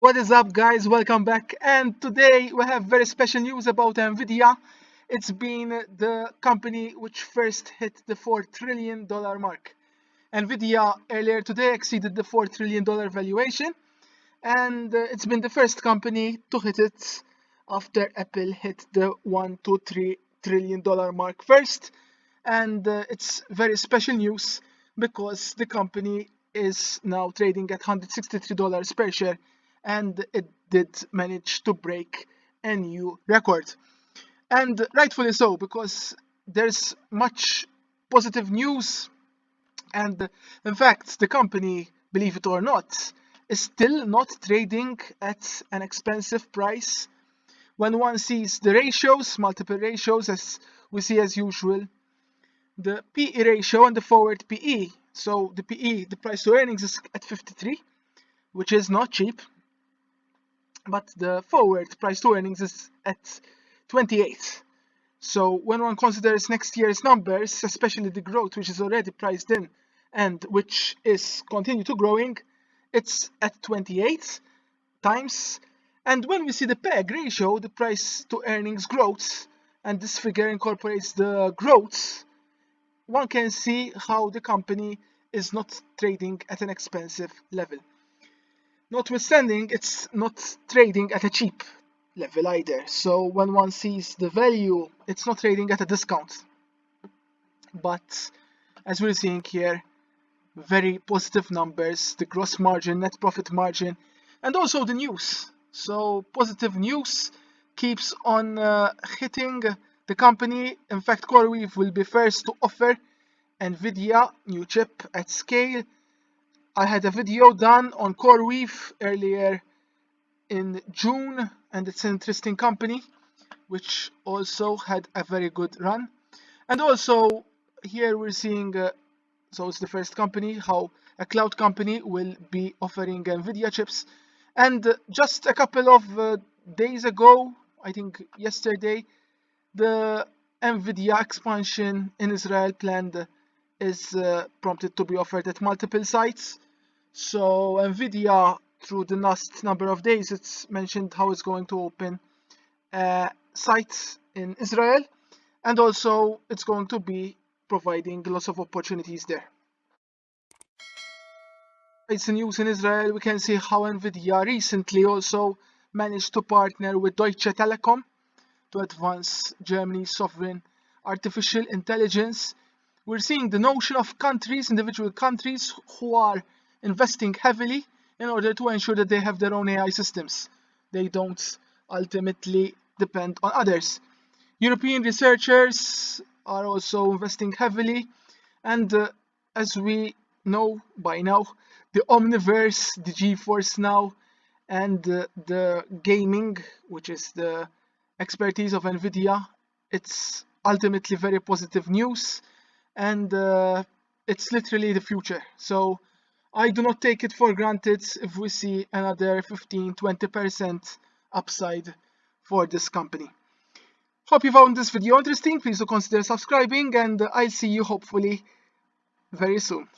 What is up, guys? Welcome back. And today we have very special news about Nvidia. It's been the company which first hit the $4 trillion mark. Nvidia earlier today exceeded the $4 trillion valuation, and it's been the first company to hit it after Apple hit the $1 to $3 trillion mark first. And it's very special news because the company is now trading at $163 per share, and it did manage to break a new record. And rightfully so, because there's much positive news. And in fact, the company, believe it or not, is still not trading at an expensive price. When one sees the ratios, multiple ratios, as we see as usual, the PE ratio and the forward PE. So the PE, the price to earnings, is at 53, which is not cheap. But the forward price to earnings is at 28. So when one considers next year's numbers, especially the growth which is already priced in and which is continue to growing, it's at 28 times. And when we see the PEG ratio, the price to earnings growth, and this figure incorporates the growth, one can see how the company is not trading at an expensive level. Notwithstanding, it's not trading at a cheap level either. So when one sees the value, it's not trading at a discount. But as we're seeing here, very positive numbers, the gross margin, net profit margin, and also the news. So positive news keeps on hitting the company. In fact, CoreWeave will be first to offer Nvidia new chip at scale. I had a video done on CoreWeave earlier in June, and it's an interesting company which also had a very good run. And also here we're seeing, so it's the first company, how a cloud company will be offering Nvidia chips. And just a couple of days ago, I think yesterday, the Nvidia expansion in Israel planned is prompted to be offered at multiple sites. So Nvidia, through the last number of days, it's mentioned how it's going to open a site in Israel, and also it's going to be providing lots of opportunities there. It's news in Israel. We can see how Nvidia recently also managed to partner with Deutsche Telekom to advance Germany's sovereign artificial intelligence. We're seeing the notion of countries, individual countries, who are investing heavily in order to ensure that they have their own AI systems. They don't ultimately depend on others. European researchers are also investing heavily, and as we know by now, the Omniverse, the GeForce Now, and the gaming, which is the expertise of Nvidia, it's ultimately very positive news, and it's literally the future. So I do not take it for granted if we see another 15-20% upside for this company. Hope you found this video interesting. Please do consider subscribing, and I'll see you hopefully very soon.